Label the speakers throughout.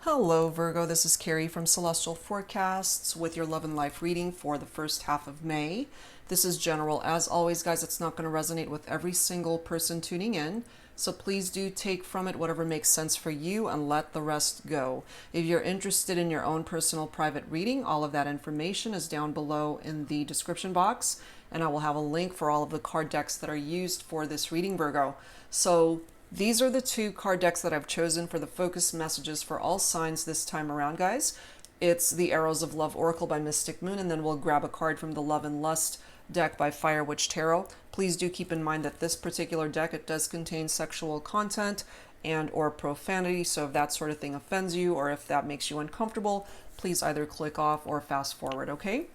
Speaker 1: Hello Virgo, this is Carrie from Celestial Forecasts with your love and life reading for the first half of May. This is general. As always, guys, it's not going to resonate with every single person tuning in, so please do take from it whatever makes sense for you and let the rest go. If you're interested in your own personal private reading, all of that information is down below in the description box, and I will have a link for all of the card decks that are used for this reading, Virgo. So these are the two card decks that I've chosen for the focus messages for all signs this time around, guys. It's the Arrows of Love Oracle by Mystic Moon, and then we'll grab a card from the Love and Lust deck by Fire Witch Tarot. Please do keep in mind that this particular deck, it does contain sexual content and or profanity, so if that sort of thing offends you or if that makes you uncomfortable, please either click off or fast forward, okay?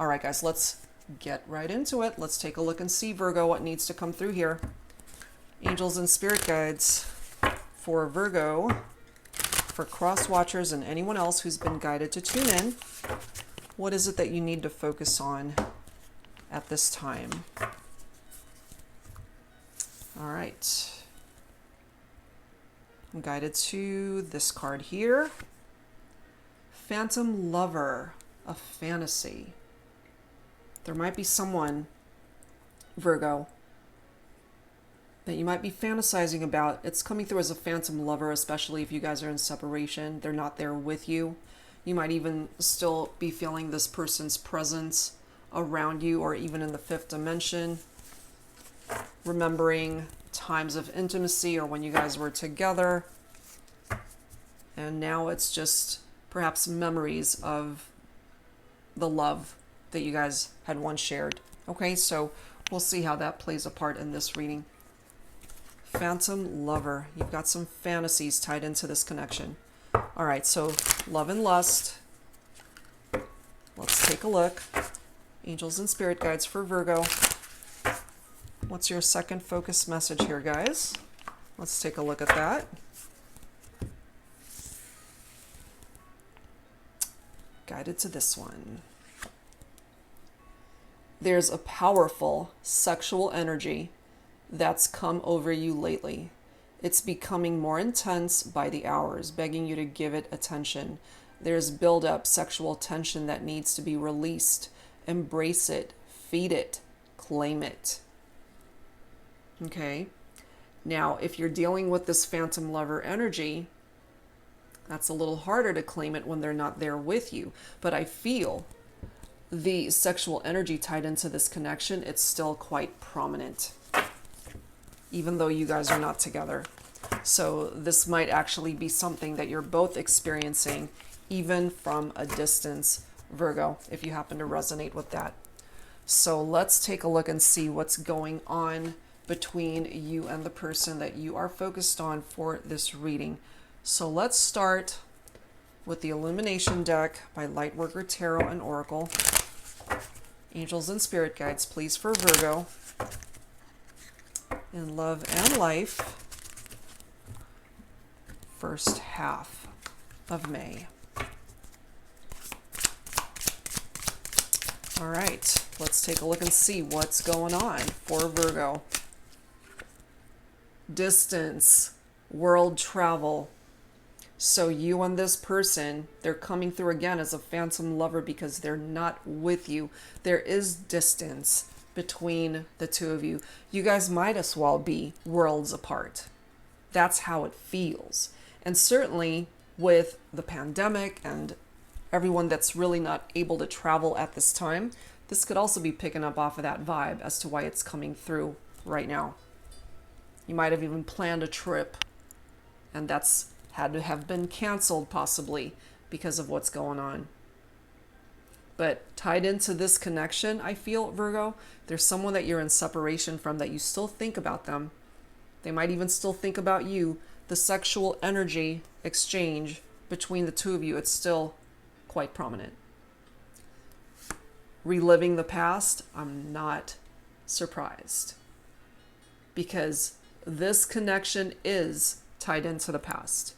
Speaker 1: All right, guys, let's get right into it. Let's take a look and see, Virgo, what needs to come through here. Angels and spirit guides for Virgo, for cross watchers and anyone else who's been guided to tune in. What is it that you need to focus on at this time? All right. I'm guided to this card here. Phantom Lover, a fantasy. There might be someone, Virgo, that you might be fantasizing about. It's coming through as a phantom lover, especially if you guys are in separation. They're not there with you. You might even still be feeling this person's presence around you or even in the fifth dimension. Remembering times of intimacy or when you guys were together. And now it's just perhaps memories of the love that you guys had once shared. Okay, so we'll see how that plays a part in this reading. Phantom Lover. You've got some fantasies tied into this connection. All right, so love and lust. Let's take a look. Angels and spirit guides for Virgo. What's your second focus message here, guys? Let's take a look at that. Guided to this one. There's a powerful sexual energy that's come over you lately. It's becoming more intense by the hours, begging you to give it attention. There's build-up sexual tension that needs to be released. Embrace it, feed it, claim it. Okay. Now, if you're dealing with this phantom lover energy, that's a little harder to claim it when they're not there with you. But I feel the sexual energy tied into this connection, it's still quite prominent, even though you guys are not together. So this might actually be something that you're both experiencing, even from a distance, Virgo, if you happen to resonate with that. So let's take a look and see what's going on between you and the person that you are focused on for this reading. So let's start with the Illumination deck by Lightworker Tarot and Oracle. Angels and spirit guides, please, for Virgo. In love and life, first half of May. All right, let's take a look and see what's going on for Virgo. Distance, world travel. So you and this person, they're coming through again as a phantom lover because they're not with you. There is distance between the two of you. You guys might as well be worlds apart. That's how it feels. And certainly with the pandemic and everyone that's really not able to travel at this time, this could also be picking up off of that vibe as to why it's coming through right now. You might have even planned a trip, and that's had to have been canceled possibly because of what's going on. But tied into this connection, I feel, Virgo, there's someone that you're in separation from that you still think about them. They might even still think about you. The sexual energy exchange between the two of you, it's still quite prominent. Reliving the past, I'm not surprised, because this connection is tied into the past.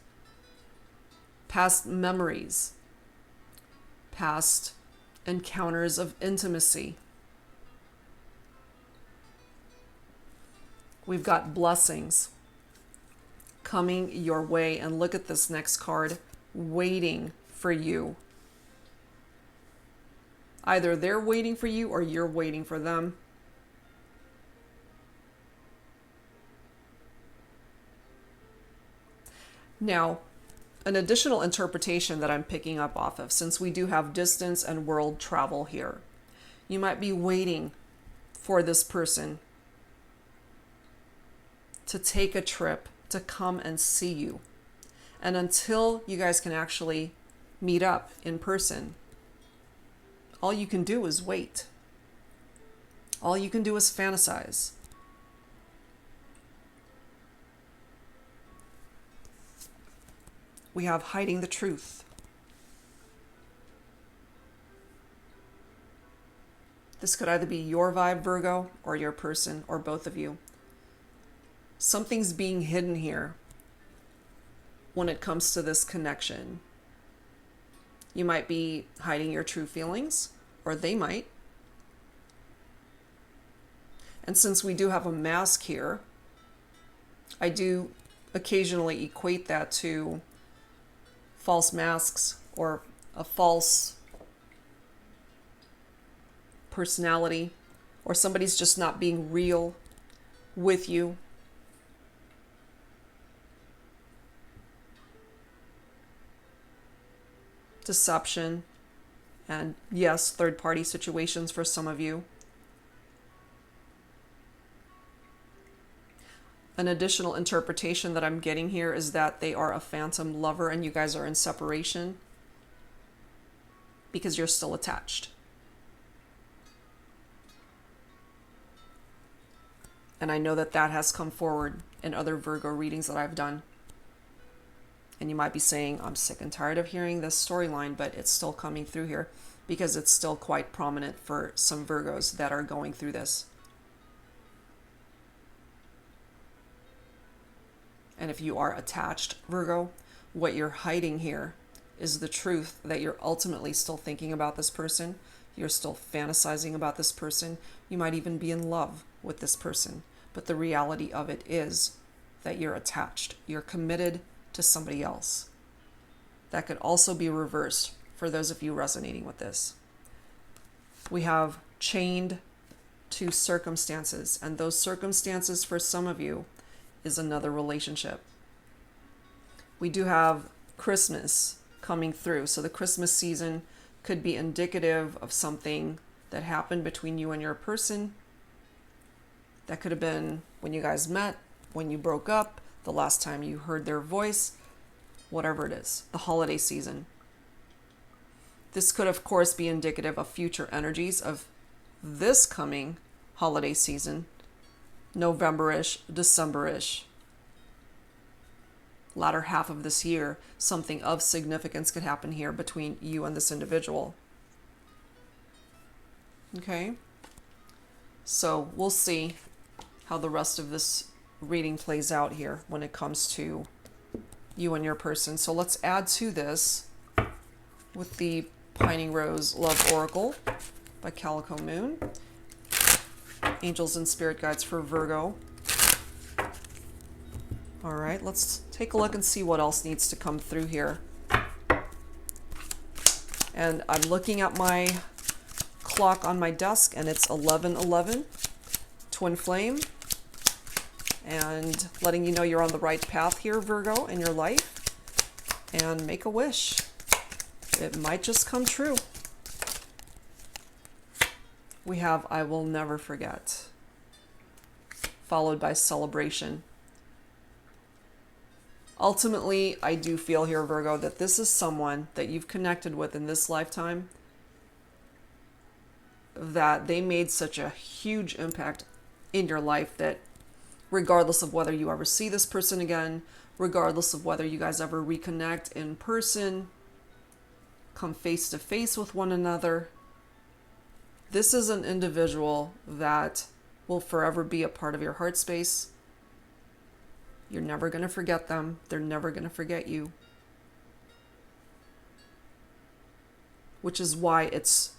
Speaker 1: Past memories, past encounters of intimacy. We've got blessings coming your way. And look at this next card, waiting for you. Either they're waiting for you or you're waiting for them. Now, an additional interpretation that I'm picking up off of, since we do have distance and world travel here, you might be waiting for this person to take a trip to come and see you. And until you guys can actually meet up in person, all you can do is wait. All you can do is fantasize. We have hiding the truth. This could either be your vibe, Virgo, or your person, or both of you. Something's being hidden here when it comes to this connection. You might be hiding your true feelings, or they might. And since we do have a mask here, I do occasionally equate that to false masks or a false personality, or somebody's just not being real with you. Deception, and yes, third-party situations for some of you. An additional interpretation that I'm getting here is that they are a phantom lover and you guys are in separation because you're still attached. And I know that that has come forward in other Virgo readings that I've done. And you might be saying, I'm sick and tired of hearing this storyline, but it's still coming through here because it's still quite prominent for some Virgos that are going through this. And if you are attached, Virgo, what you're hiding here is the truth that you're ultimately still thinking about this person. You're still fantasizing about this person. You might even be in love with this person. But the reality of it is that you're attached. You're committed to somebody else. That could also be reversed for those of you resonating with this. We have chained to circumstances, and those circumstances for some of you is another relationship. We do have Christmas coming through. So the Christmas season could be indicative of something that happened between you and your person. That could have been when you guys met, when you broke up, the last time you heard their voice, whatever it is, the holiday season. This could, of course, be indicative of future energies of this coming holiday season. November-ish, December-ish, latter half of this year, something of significance could happen here between you and this individual. Okay, so we'll see how the rest of this reading plays out here when it comes to you and your person. So let's add to this with the Pining Rose Love Oracle by Calico Moon. Angels and Spirit Guides for Virgo. All right, let's take a look and see what else needs to come through here. And I'm looking at my clock on my desk and it's 11:11, twin flame. And letting you know you're on the right path here, Virgo, in your life. And make a wish. It might just come true. We have I Will Never Forget, followed by Celebration. Ultimately, I do feel here, Virgo, that this is someone that you've connected with in this lifetime, that they made such a huge impact in your life that regardless of whether you ever see this person again, regardless of whether you guys ever reconnect in person, come face to face with one another, this is an individual that will forever be a part of your heart space. You're never going to forget them. They're never going to forget you. Which is why it's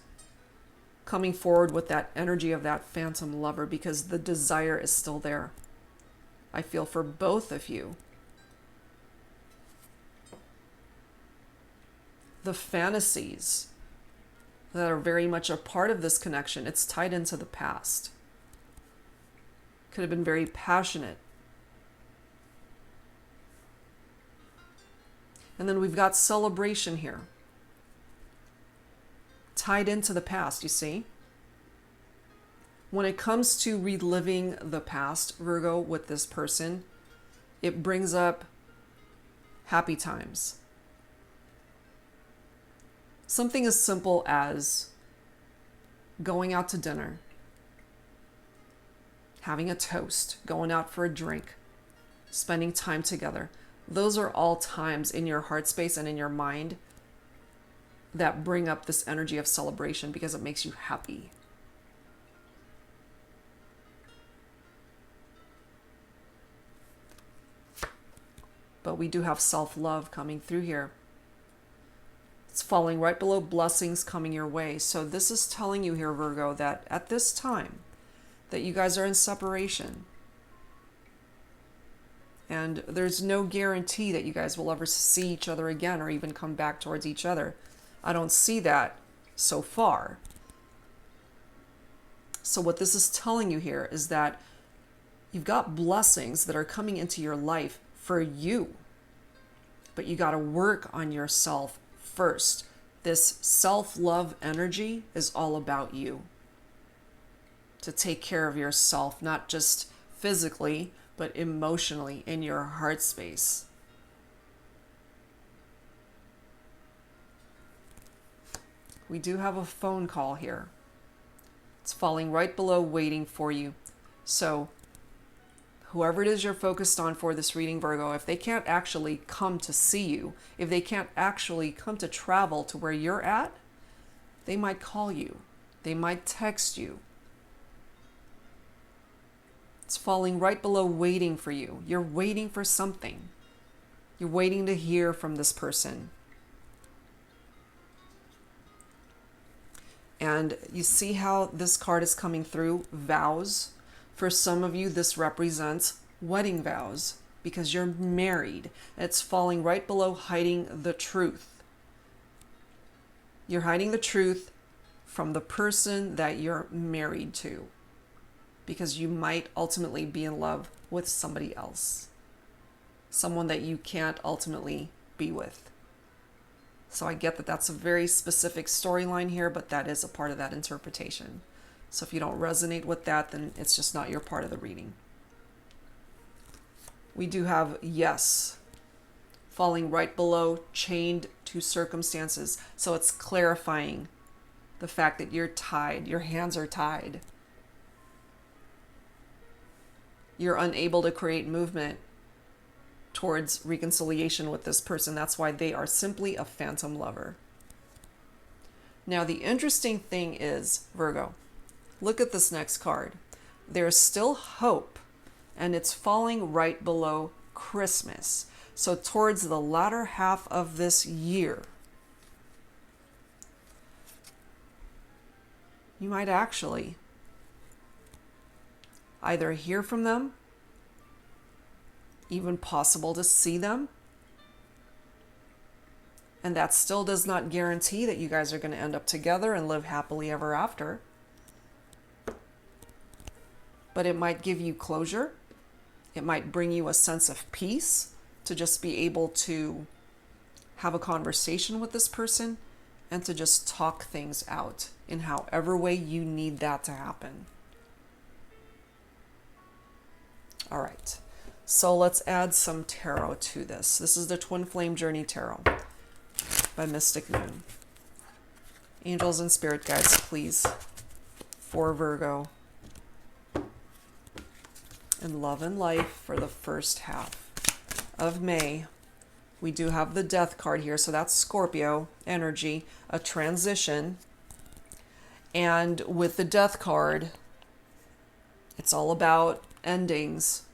Speaker 1: coming forward with that energy of that phantom lover, because the desire is still there. I feel for both of you. the fantasies that are very much a part of this connection. It's tied into the past. Could have been very passionate. And then we've got celebration here. Tied into the past, you see? When it comes to reliving the past, Virgo, with this person, it brings up happy times. Something as simple as going out to dinner, having a toast, going out for a drink, spending time together. Those are all times in your heart space and in your mind that bring up this energy of celebration because it makes you happy. But we do have self-love coming through here. It's falling right below blessings coming your way. So this is telling you here, Virgo, that at this time that you guys are in separation. And there's no guarantee that you guys will ever see each other again or even come back towards each other. I don't see that so far. So what this is telling you here is that you've got blessings that are coming into your life for you. But you got to work on yourself first. This self-love energy is all about you. To take care of yourself, not just physically, but emotionally in your heart space. We do have a phone call here. It's falling right below waiting for you. So whoever it is you're focused on for this reading, Virgo, if they can't actually come to see you, if they can't actually come to travel to where you're at, they might call you. They might text you. It's falling right below waiting for you. You're waiting for something. You're waiting to hear from this person. And you see how this card is coming through? Vows. For some of you, this represents wedding vows because you're married. It's falling right below hiding the truth. You're hiding the truth from the person that you're married to because you might ultimately be in love with somebody else, someone that you can't ultimately be with. So I get that that's a very specific storyline here, but that is a part of that interpretation. So if you don't resonate with that, then it's just not your part of the reading. We do have yes, falling right below chained to circumstances. So it's clarifying the fact that you're tied, your hands are tied. You're unable to create movement towards reconciliation with this person. That's why they are simply a phantom lover. Now, the interesting thing is, Virgo, look at this next card. There's still hope, and it's falling right below Christmas. So towards the latter half of this year, you might actually either hear from them, even possible to see them. And that still does not guarantee that you guys are going to end up together and live happily ever after. But it might give you closure. It might bring you a sense of peace to just be able to have a conversation with this person and to just talk things out in however way you need that to happen. All right, so let's add some tarot to this. This is the Twin Flame Journey Tarot by Mystic Moon. Angels and spirit guides, please, for Virgo in love and life for the first half of May. We do have the Death card here, so that's Scorpio energy, a transition. And with the Death card, it's all about endings.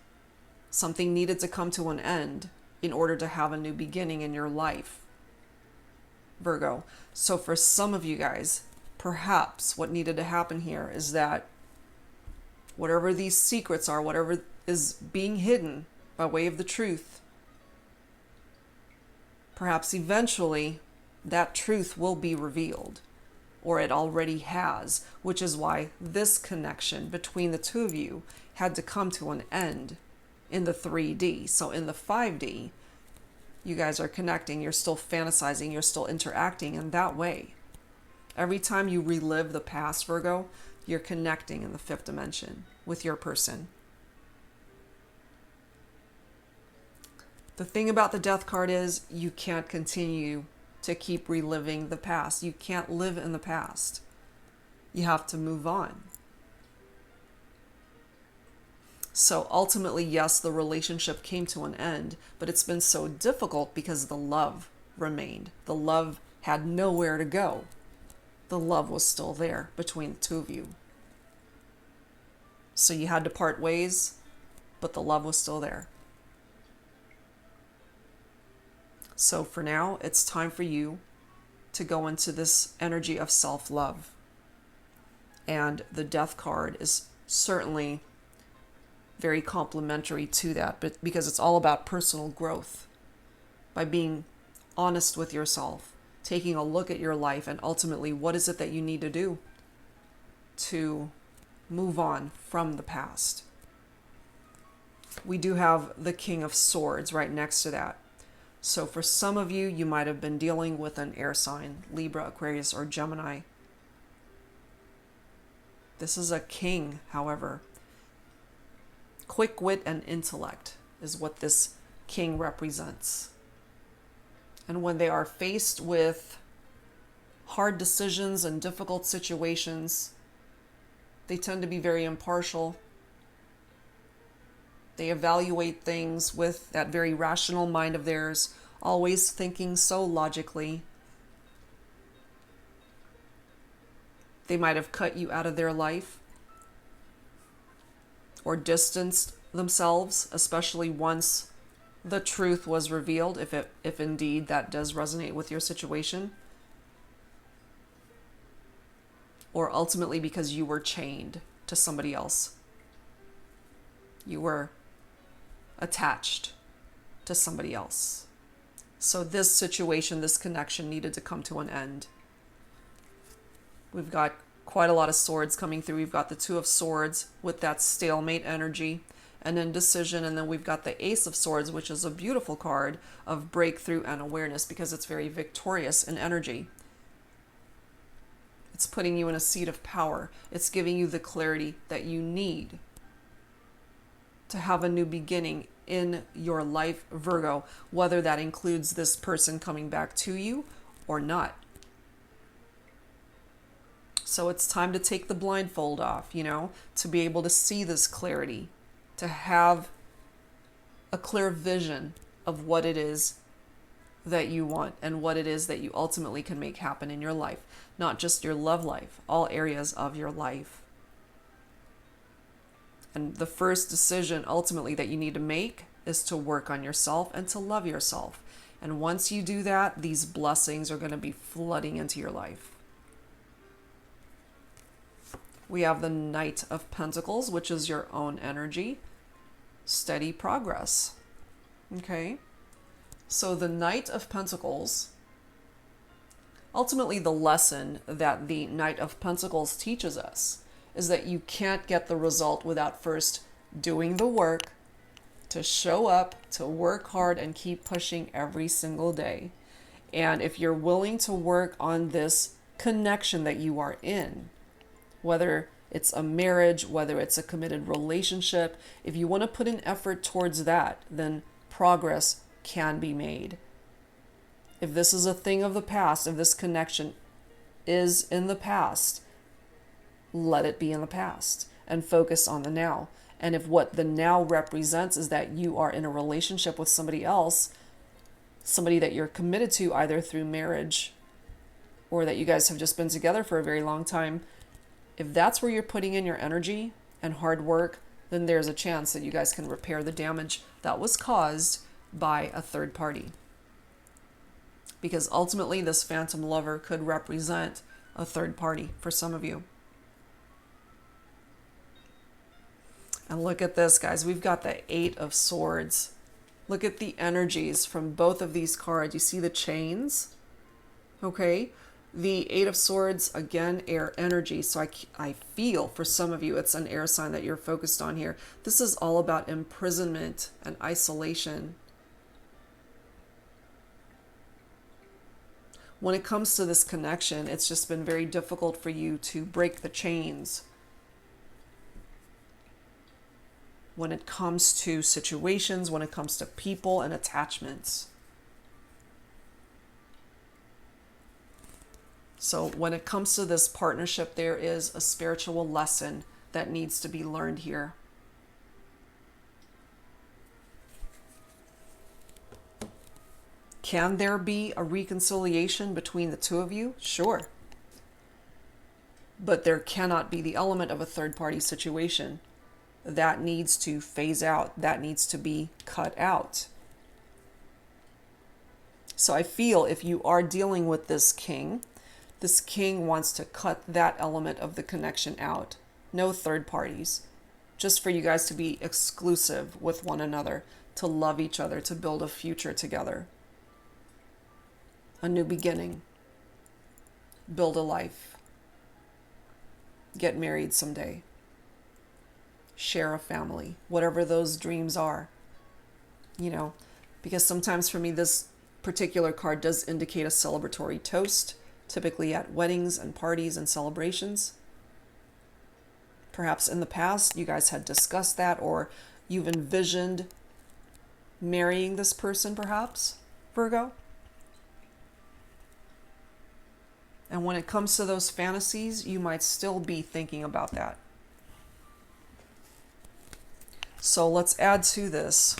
Speaker 1: Something needed to come to an end in order to have a new beginning in your life, Virgo. So for some of you guys, perhaps what needed to happen here is that whatever these secrets are, whatever is being hidden by way of the truth, perhaps eventually that truth will be revealed, or it already has, which is why this connection between the two of you had to come to an end in the 3D. So in the 5D, you guys are connecting, you're still fantasizing, you're still interacting in that way. Every time you relive the past, Virgo, you're connecting in the 5th dimension with your person. The thing about the Death card is you can't continue to keep reliving the past. You can't live in the past. You have to move on. So ultimately, yes, the relationship came to an end, but it's been so difficult because the love remained. The love had nowhere to go. The love was still there between the two of you. So you had to part ways, but the love was still there. So for now, it's time for you to go into this energy of self-love. And the Death card is certainly very complementary to that, but because it's all about personal growth. By being honest with yourself, taking a look at your life, and ultimately, what is it that you need to do to move on from the past? We do have the King of Swords right next to that. So for some of you, you might have been dealing with an air sign, Libra, Aquarius, or Gemini. This is a king, however. Quick wit and intellect is what this king represents. And when they are faced with hard decisions and difficult situations, they tend to be very impartial. They evaluate things with that very rational mind of theirs, always thinking so logically. They might have cut you out of their life or distanced themselves, especially once the truth was revealed, if indeed that does resonate with your situation. Or ultimately because you were chained to somebody else. You were attached to somebody else. So this situation, this connection needed to come to an end. We've got quite a lot of swords coming through. We've got the Two of Swords with that stalemate energy and indecision. And then we've got the Ace of Swords, which is a beautiful card of breakthrough and awareness because it's very victorious in energy. It's putting you in a seat of power. It's giving you the clarity that you need to have a new beginning in your life, Virgo, whether that includes this person coming back to you or not. So it's time to take the blindfold off, to be able to see this clarity, to have a clear vision of what it is that you want and what it is that you ultimately can make happen in your life. Not just your love life, all areas of your life. And the first decision ultimately that you need to make is to work on yourself and to love yourself. And once you do that, these blessings are going to be flooding into your life. We have the Knight of Pentacles, which is your own energy. Steady progress. Okay? So the Knight of Pentacles, ultimately the lesson that the Knight of Pentacles teaches us is that you can't get the result without first doing the work, to show up, to work hard, and keep pushing every single day. And if you're willing to work on this connection that you are in, whether it's a marriage, whether it's a committed relationship, if you want to put an effort towards that, then progress can be made. If this is a thing of the past, if this connection is in the past, let it be in the past and focus on the now. And if what the now represents is that you are in a relationship with somebody else, somebody that you're committed to either through marriage or that you guys have just been together for a very long time, if that's where you're putting in your energy and hard work, then there's a chance that you guys can repair the damage that was caused by a third party. Because ultimately this phantom lover could represent a third party for some of you. And look at this, guys. We've got the Eight of Swords. Look at the energies from both of these cards. You see the chains? Okay. The Eight of Swords, again, air energy. So I feel for some of you, it's an air sign that you're focused on here. This is all about imprisonment and isolation. When it comes to this connection, it's just been very difficult for you to break the chains. When it comes to situations, when it comes to people and attachments. So when it comes to this partnership, there is a spiritual lesson that needs to be learned here. Can there be a reconciliation between the two of you? Sure. But there cannot be the element of a third-party situation. That needs to phase out. That needs to be cut out. So I feel if you are dealing with this king wants to cut that element of the connection out. No third parties. Just for you guys to be exclusive with one another, to love each other, to build a future together. A new beginning. Build a life. Get married someday. Share a family. Whatever those dreams are. You know, because sometimes for me this particular card does indicate a celebratory toast, typically at weddings and parties and celebrations. Perhaps in the past you guys had discussed that, or you've envisioned marrying this person, perhaps, Virgo. And when it comes to those fantasies, you might still be thinking about that. So let's add to this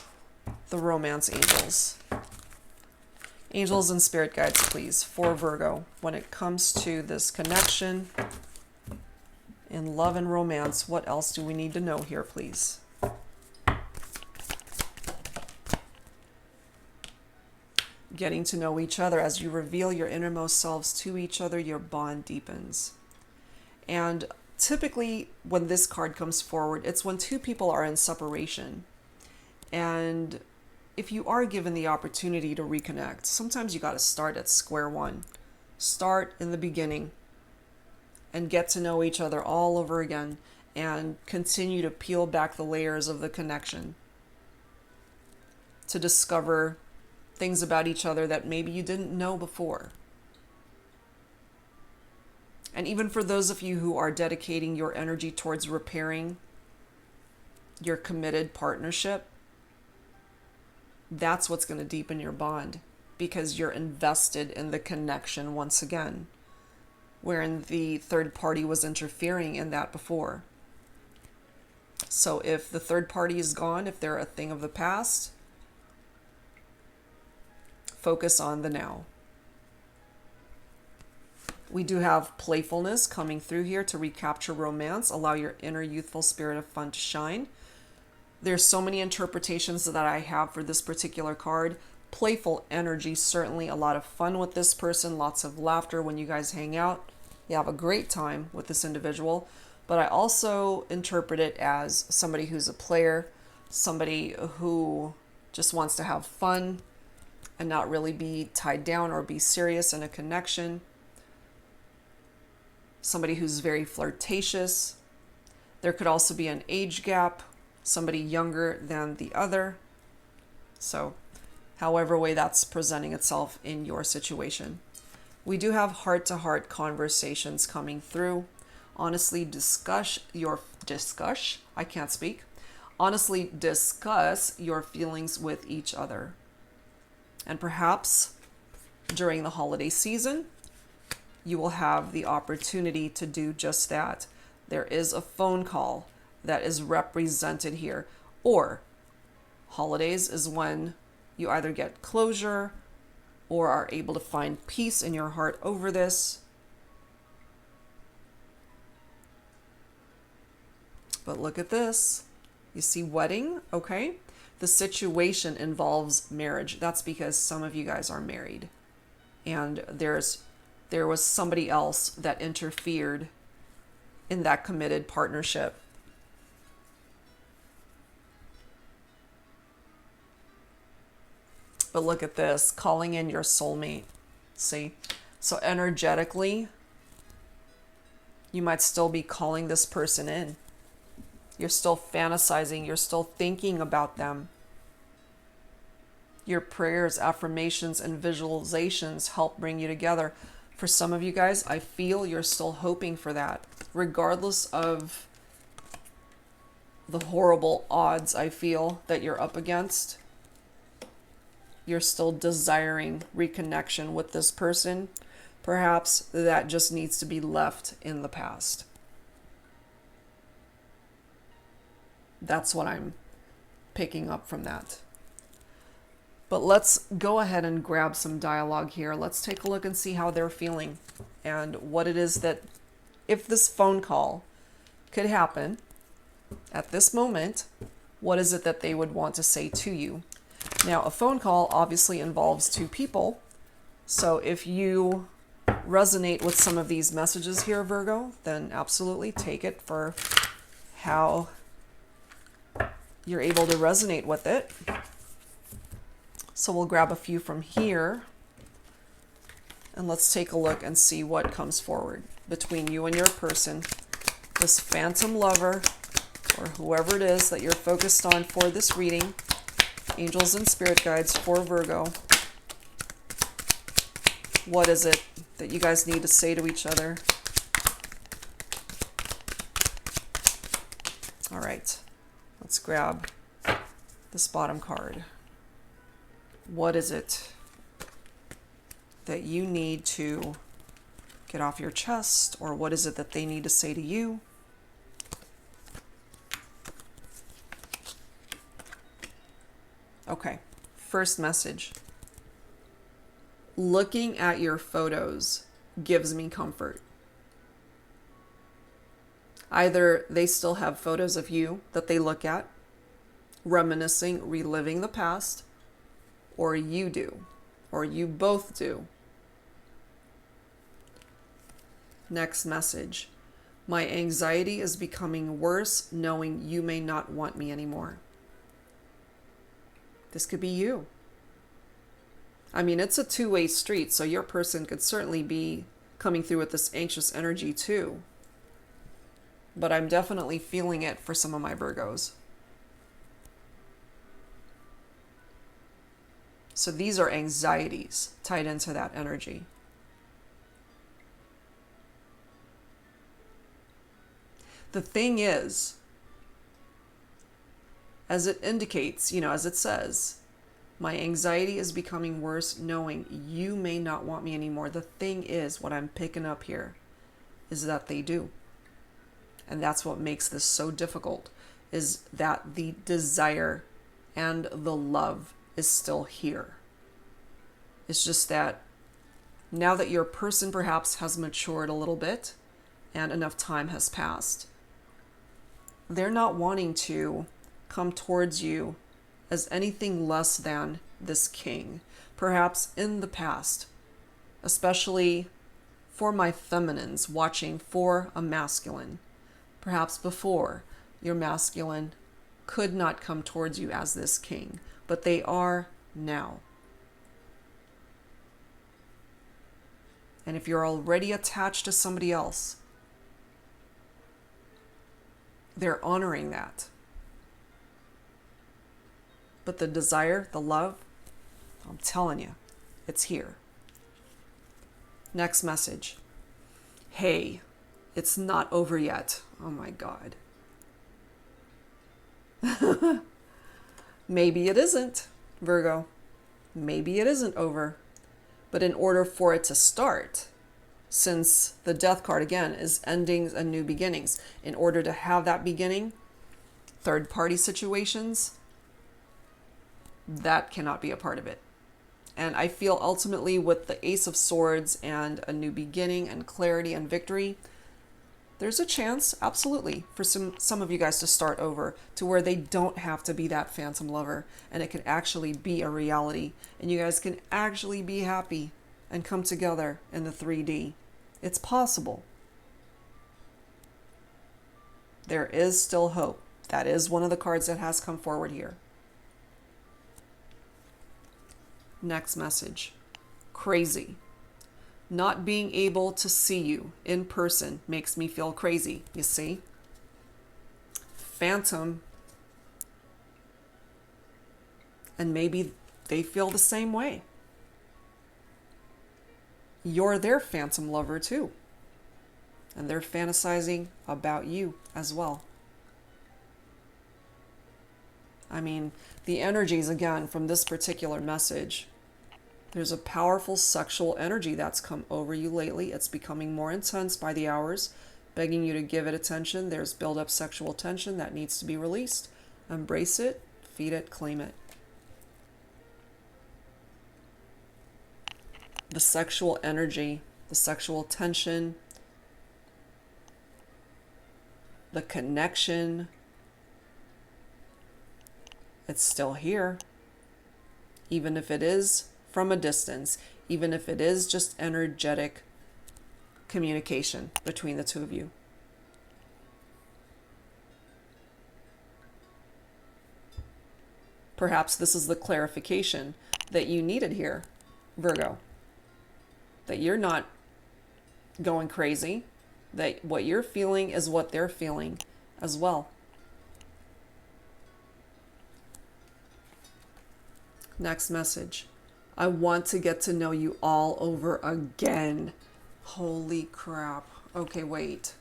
Speaker 1: the romance angels. Angels and spirit guides, please, for Virgo. When it comes to this connection in love and romance, what else do we need to know here, please? Getting to know each other. As you reveal your innermost selves to each other, your bond deepens. And typically when this card comes forward, it's when two people are in separation. And if you are given the opportunity to reconnect, sometimes you got to start at square one. Start in the beginning and get to know each other all over again and continue to peel back the layers of the connection to discover things about each other that maybe you didn't know before. And even for those of you who are dedicating your energy towards repairing your committed partnership, that's what's going to deepen your bond, because you're invested in the connection once again, wherein the third party was interfering in that before. So if the third party is gone, if they're a thing of the past, focus on the now. We do have playfulness coming through here to recapture romance. Allow your inner youthful spirit of fun to shine. There's so many interpretations that I have for this particular card. Playful energy, certainly a lot of fun with this person, lots of laughter when you guys hang out. You have a great time with this individual. But I also interpret it as somebody who's a player, somebody who just wants to have fun and not really be tied down or be serious in a connection. Somebody who's very flirtatious. There could also be an age gap, somebody younger than the other. So however way that's presenting itself in your situation. We do have heart-to-heart conversations coming through. Honestly discuss your feelings with each other. And perhaps during the holiday season, you will have the opportunity to do just that. There is a phone call that is represented here. Or holidays is when you either get closure or are able to find peace in your heart over this. But look at this. You see wedding, okay? The situation involves marriage. That's because some of you guys are married. And there was somebody else that interfered in that committed partnership. But look at this, calling in your soulmate. See, So energetically, you might still be calling this person in. You're still fantasizing. You're still thinking about them. Your prayers, affirmations, and visualizations help bring you together. For some of you guys, I feel you're still hoping for that. Regardless of the horrible odds I feel that you're up against, you're still desiring reconnection with this person. Perhaps that just needs to be left in the past. That's what I'm picking up from that. But let's go ahead and grab some dialogue here. Let's take a look and see how they're feeling and what it is that, if this phone call could happen at this moment, what is it that they would want to say to you? Now, a phone call obviously involves two people. So if you resonate with some of these messages here, Virgo, then absolutely take it for how you're able to resonate with it. So we'll grab a few from here and let's take a look and see what comes forward between you and your person, this phantom lover, or whoever it is that you're focused on for this reading. Angels and spirit guides for Virgo. What is it that you guys need to say to each other? All right, let's grab this bottom card. What is it that you need to get off your chest, or what is it that they need to say to you? Okay, first message. Looking at your photos gives me comfort. Either they still have photos of you that they look at, reminiscing, reliving the past, or you do, or you both do. Next message. My anxiety is becoming worse knowing you may not want me anymore. This could be you. I mean, it's a two-way street, so your person could certainly be coming through with this anxious energy too. But I'm definitely feeling it for some of my Virgos. So these are anxieties tied into that energy. The thing is, as it indicates, as it says, my anxiety is becoming worse knowing you may not want me anymore. The thing is, what I'm picking up here is that they do. And that's what makes this so difficult, is that the desire and the love is still here. It's just that now that your person perhaps has matured a little bit and enough time has passed, they're not wanting to come towards you as anything less than this king. Perhaps in the past, especially for my feminines watching for a masculine, perhaps before, your masculine could not come towards you as this king, but they are now. And if you're already attached to somebody else, they're honoring that. But the desire, the love, I'm telling you, it's here. Next message. Hey, it's not over yet. Oh my God. Maybe it isn't, Virgo. Maybe it isn't over. But in order for it to start, since the death card again is endings and new beginnings, in order to have that beginning, third party situations, that cannot be a part of it. And I feel ultimately with the Ace of Swords and a new beginning and clarity and victory, there's a chance, absolutely, for some of you guys to start over to where they don't have to be that phantom lover and it can actually be a reality and you guys can actually be happy and come together in the 3D. It's possible. There is still hope. That is one of the cards that has come forward here. Next message. Crazy. Not being able to see you in person makes me feel crazy, you see? Phantom. And maybe they feel the same way. You're their phantom lover too. And they're fantasizing about you as well. I mean, the energies, again, from this particular message, there's a powerful sexual energy that's come over you lately. It's becoming more intense by the hours, begging you to give it attention. There's build-up sexual tension that needs to be released. Embrace it, feed it, claim it. The sexual energy, the sexual tension, the connection, it's still here. Even if it is from a distance, even if it is just energetic communication between the two of you. Perhaps this is the clarification that you needed here, Virgo. That you're not going crazy, that what you're feeling is what they're feeling as well. Next message. I want to get to know you all over again. Holy crap. Okay, wait.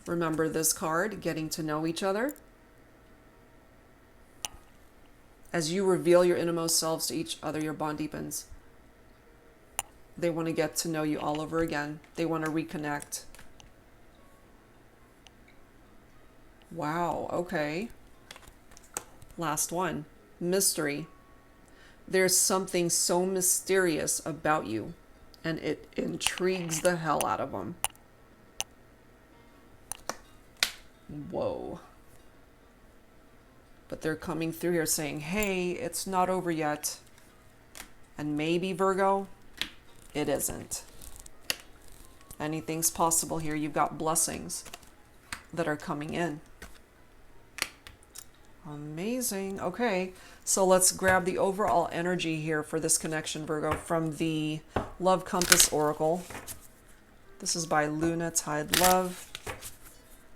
Speaker 1: Remember this card, getting to know each other? As you reveal your innermost selves to each other, your bond deepens. They want to get to know you all over again. They want to reconnect. Wow, okay. Last one. Mystery. There's something so mysterious about you, and it intrigues the hell out of them. Whoa. But they're coming through here saying, hey, it's not over yet. And maybe, Virgo, it isn't. Anything's possible here. You've got blessings that are coming in. Amazing. Okay, so let's grab the overall energy here for this connection, Virgo, from the Love Compass Oracle. This is by Untitled Love.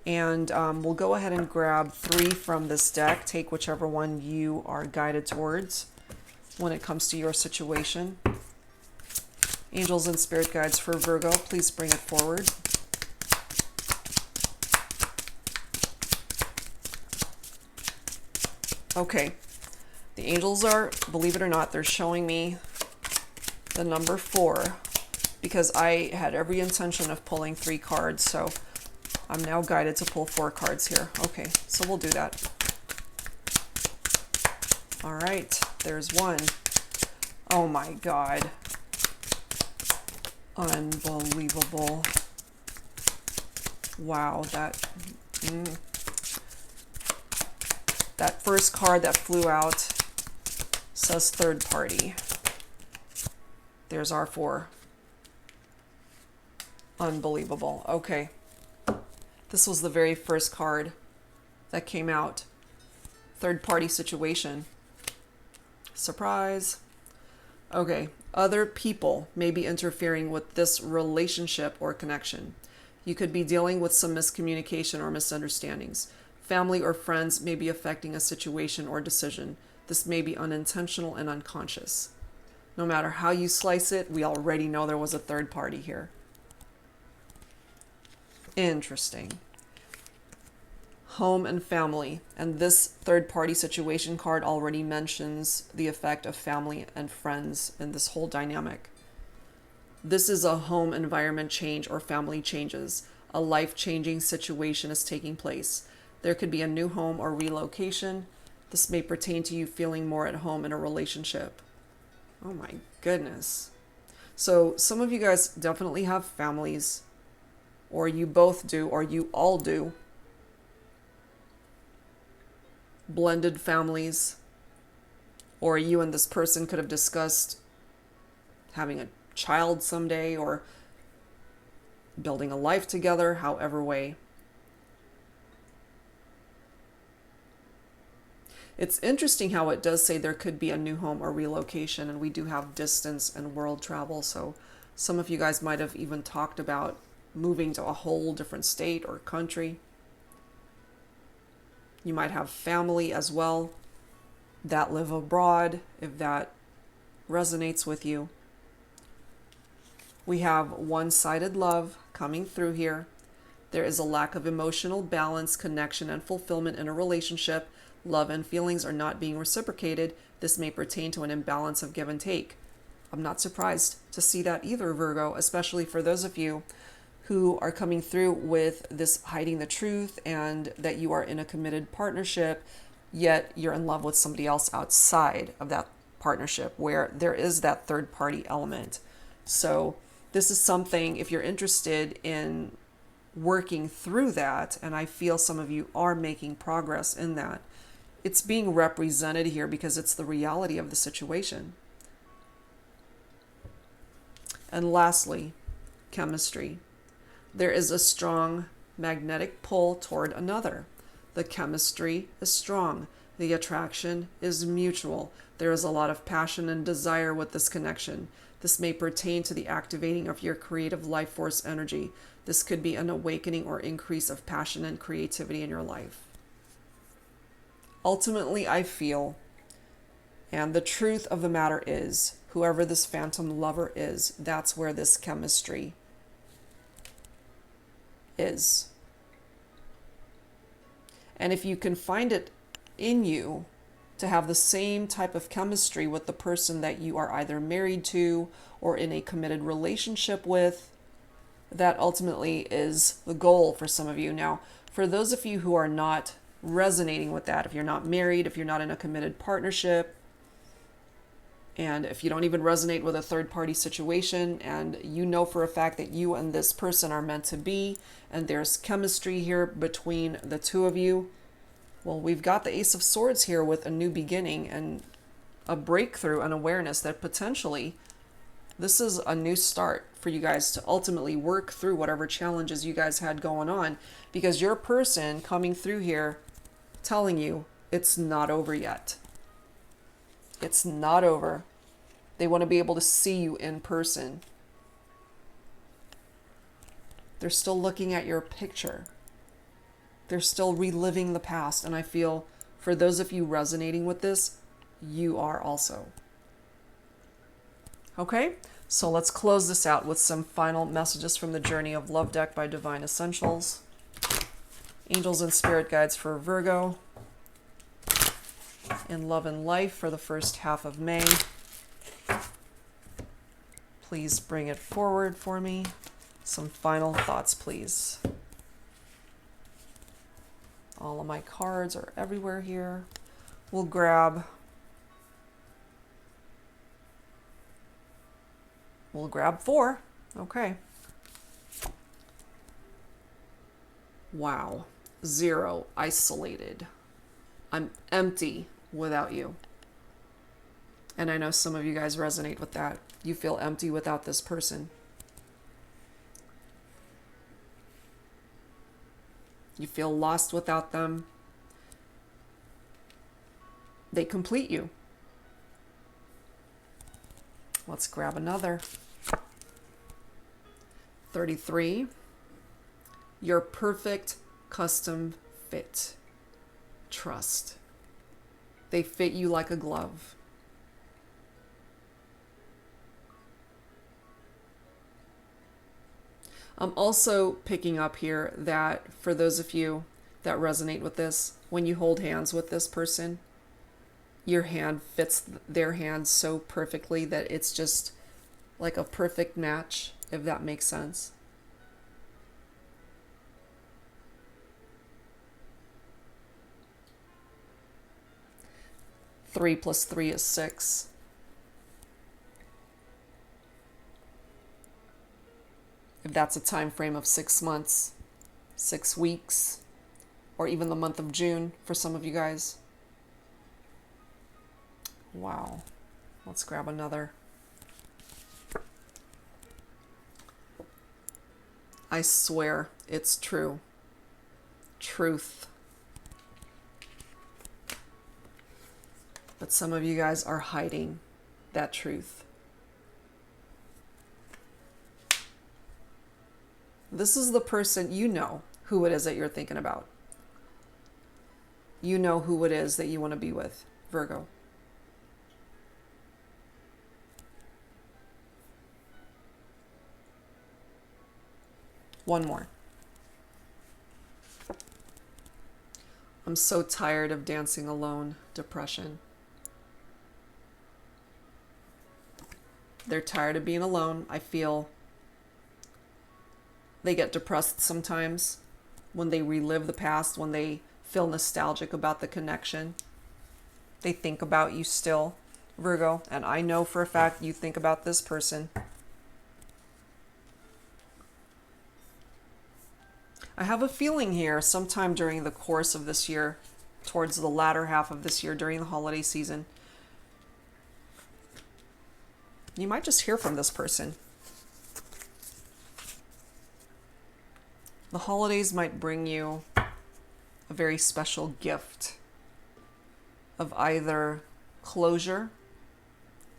Speaker 1: And we'll go ahead and grab 3 from this deck. Take whichever one you are guided towards when it comes to your situation. Angels and spirit guides for Virgo, please bring it forward. Okay, the angels are, believe it or not, they're showing me the number 4 because I had every intention of pulling 3 cards, so I'm now guided to pull 4 cards here. Okay, so we'll do that. All right, there's 1. Oh my God. Unbelievable. Wow, that first card that flew out says third party. There's our 4. Unbelievable. Okay. This was the very first card that came out. Third party situation. Surprise. Okay. Other people may be interfering with this relationship or connection. You could be dealing with some miscommunication or misunderstandings. Family or friends may be affecting a situation or decision. This may be unintentional and unconscious. No matter how you slice it, we already know there was a third party here. Interesting. Home and family. And this third party situation card already mentions the effect of family and friends in this whole dynamic. This is a home environment change or family changes. A life-changing situation is taking place. There could be a new home or relocation. This may pertain to you feeling more at home in a relationship. Oh my goodness. So some of you guys definitely have families, or you both do, or you all do. Blended families, or you and this person could have discussed having a child someday or building a life together, however way. It's interesting how it does say there could be a new home or relocation, and we do have distance and world travel, so Some of you guys might have even talked about moving to a whole different state or country. You might have family as well that live abroad, if that resonates with you. We have one-sided love coming through here. There is a lack of emotional balance, connection, and fulfillment in a relationship. Love and feelings are not being reciprocated. This may pertain to an imbalance of give and take. I'm not surprised to see that either, Virgo, especially for those of you who are coming through with this hiding the truth and that you are in a committed partnership, yet you're in love with somebody else outside of that partnership where there is that third party element. So this is something, if you're interested in working through that, and I feel some of you are making progress in that, it's being represented here because it's the reality of the situation. And lastly, chemistry. There is a strong magnetic pull toward another. The chemistry is strong. The attraction is mutual. There is a lot of passion and desire with this connection. This may pertain to the activating of your creative life force energy. This could be an awakening or increase of passion and creativity in your life. Ultimately, I feel, and the truth of the matter is, whoever this phantom lover is, that's where this chemistry is. And if you can find it in you to have the same type of chemistry with the person that you are either married to or in a committed relationship with, that ultimately is the goal for some of you. Now, for those of you who are not resonating with that, if you're not married, if you're not in a committed partnership, and if you don't even resonate with a third-party situation, and you know for a fact that you and this person are meant to be, and there's chemistry here between the two of you, well, we've got the Ace of Swords here with a new beginning and a breakthrough and awareness that potentially this is a new start for you guys to ultimately work through whatever challenges you guys had going on, because your person coming through here telling you it's not over yet. It's not over. They want to be able to see you in person. They're still looking at your picture. They're still reliving the past. And I feel for those of you resonating with this, you are also. Okay, so let's close this out with some final messages from the Journey of Love deck by Divine Essentials. Angels and Spirit Guides for Virgo. In Love and Life for the first half of May. Please bring it forward for me. Some final thoughts, please. All of my cards are everywhere here. We'll grab four. Okay. Wow. 0, isolated. I'm empty without you. And I know some of you guys resonate with that. You feel empty without this person. You feel lost without them. They complete you. Let's grab another. 33. Your perfect custom fit. Trust. They fit you like a glove. I'm also picking up here that for those of you that resonate with this, when you hold hands with this person, your hand fits their hand so perfectly that it's just like a perfect match, if that makes sense. Three plus 3 is 6. If that's a time frame of 6 months, 6 weeks, or even the month of June for some of you guys. Wow. Let's grab another. I swear it's true. Truth. But some of you guys are hiding that truth. This is the person, you know who it is that you're thinking about. You know who it is that you want to be with, Virgo. One more. I'm so tired of dancing alone. Depression. They're tired of being alone. I feel they get depressed sometimes when they relive the past, when they feel nostalgic about the connection. They think about you still, Virgo. And I know for a fact you think about this person. I have a feeling here sometime during the course of this year, towards the latter half of this year, during the holiday season, you might just hear from this person. The holidays might bring you a very special gift of either closure,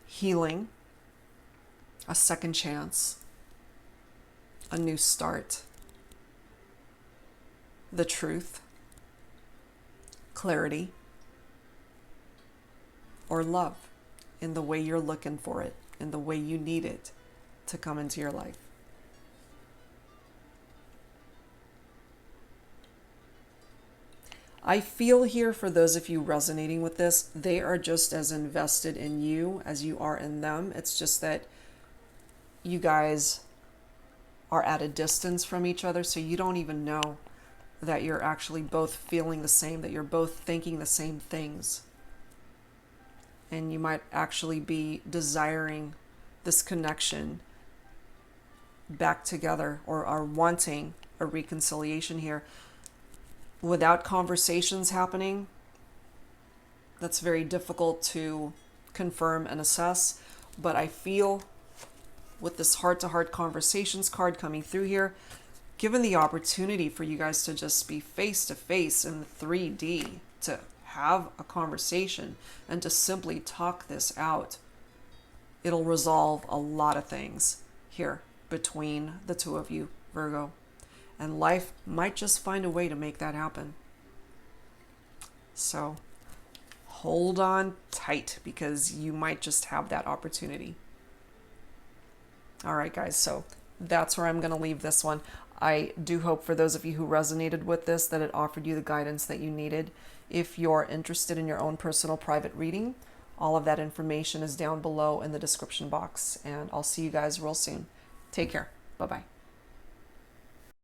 Speaker 1: healing, a second chance, a new start, the truth, clarity, or love in the way you're looking for it, in the way you need it to come into your life. I feel here, for those of you resonating with this, they are just as invested in you as you are in them. It's just that you guys are at a distance from each other, so you don't even know that you're actually both feeling the same, that you're both thinking the same things. And you might actually be desiring this connection back together, or are wanting a reconciliation here. Without conversations happening, that's very difficult to confirm and assess. But I feel with this heart-to-heart conversations card coming through here, given the opportunity for you guys to just be face-to-face in 3D, to have a conversation and to simply talk this out, it'll resolve a lot of things here between the two of you, Virgo. And life might just find a way to make that happen. So hold on tight, because you might just have that opportunity. All right, guys, so that's where I'm going to leave this one. I do hope for those of you who resonated with this that it offered you the guidance that you needed. If you're interested in your own personal private reading, all of that information is down below in the description box. And I'll see you guys real soon. Take care. Bye-bye.